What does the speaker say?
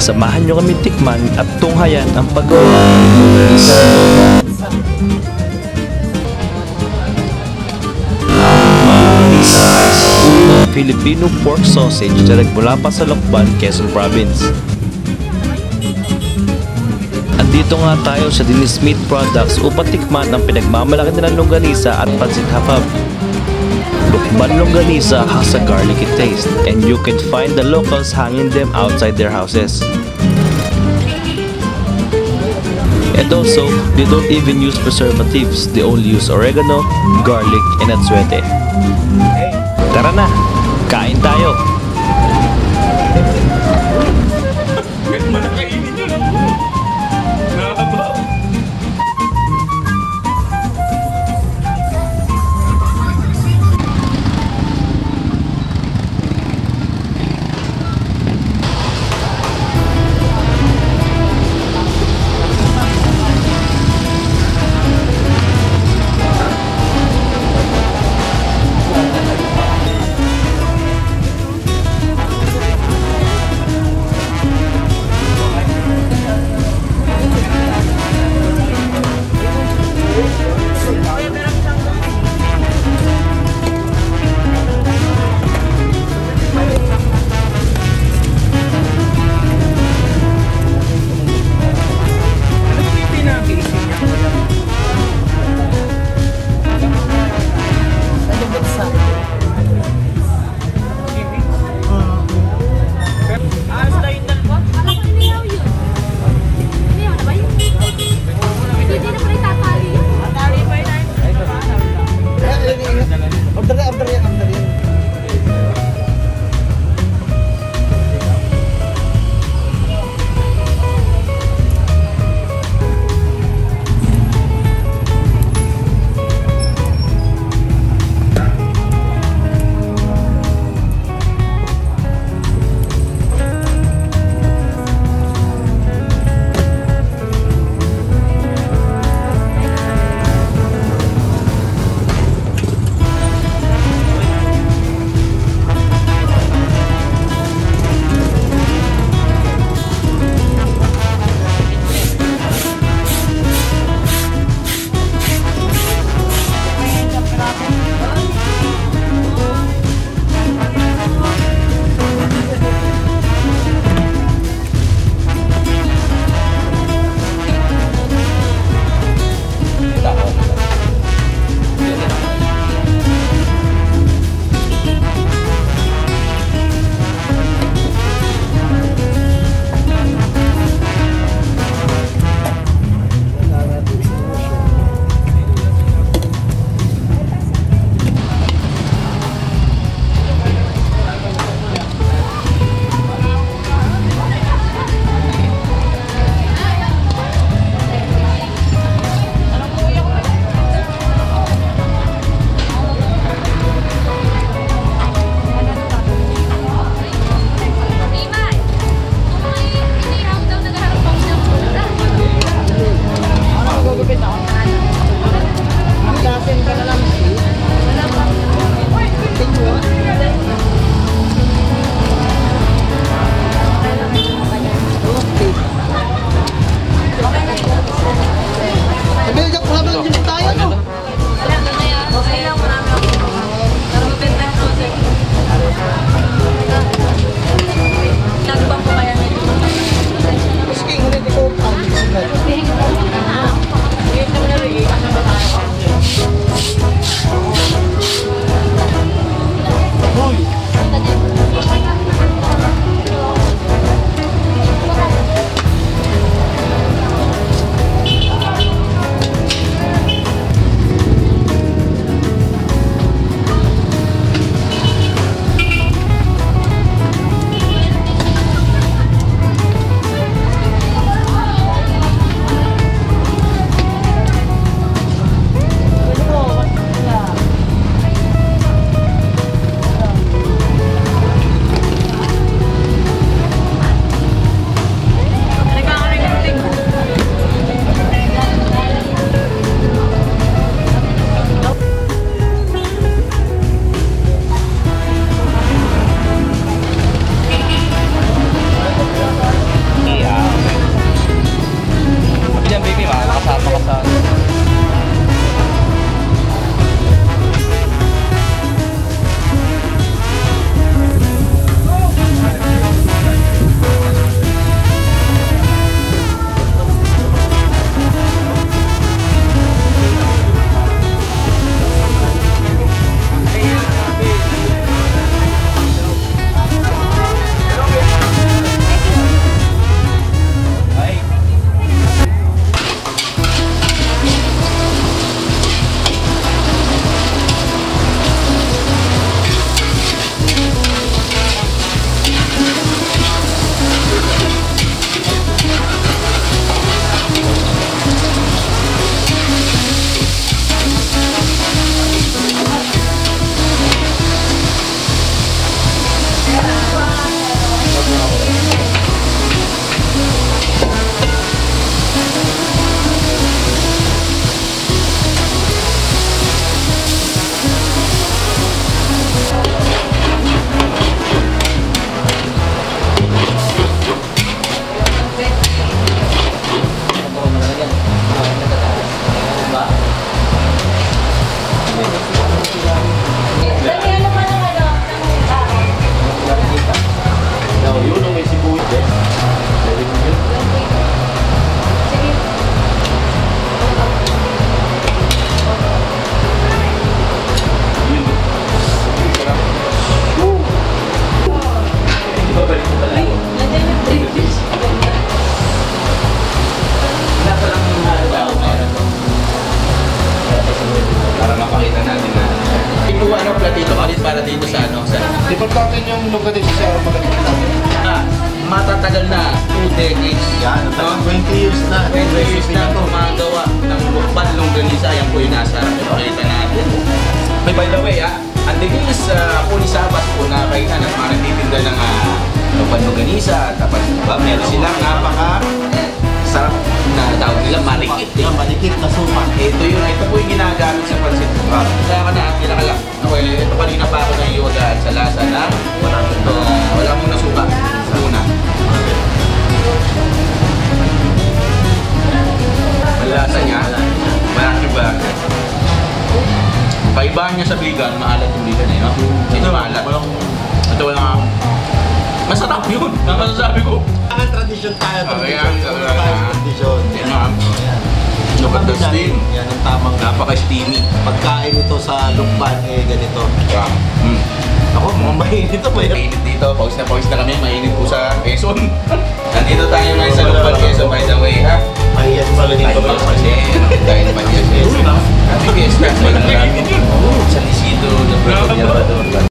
Samahan nyo kami tikman at tunghayan ang paggawa ng longganisa. Filipino pork sausage na nagmula pa sa Lokban, Quezon Province. Andito nga tayo sa Dennis Meat Products upang tikman ang pinagmamalaki nilang longganisa at pancit hapab. Lokban longganisa has a garlicky taste and you can find the locals hanging them outside their houses. And also, they don't even use preservatives, they only use oregano, garlic, and atsuete. Tara na! Kain tayo! Malakainin yun! Nakakabaw! decades. Yan, no? 20 years na. 20 years na gumagawa ng lukban longganisa. Ayan po yung nasa harap. Pakita natin. Hey, by the way, ang Denise Pulisabas po na kainan at mga nagtitinda ng lukban longganisa. Tapos meron silang napaka sarap na tawag nila marikit. Yan, malikit na supa. Ito po yung ginagamit sa pansit. Kaya ka na, kailangan lang. Okay, ito kanina pa ako ng yoga at sa lasa na wala mong nasuka. Muna. Ang lasa niya, malaki ba? Paibahan niya sa bigan, maalat yung bigan eh, no? Ito maalat. Ito walang masarap yun, ang masasabi ko. Ang tradisyon tayo, Kaya, tradisyon. yan ma'am. Look at the steam. Yan ang tamang Napaka-steamy. pagkain ito sa lukban, ganito. Yeah. Ako, mga mainit ito ba yan? Mainit dito, pawis na kami, mainit po sa Quezon. Nandito tayo ngayon sa Lupal Quezon, by the way, ha? Mahiyan pala dito. Tayo pa kasi, tayo naman yan. Happy Fiesta,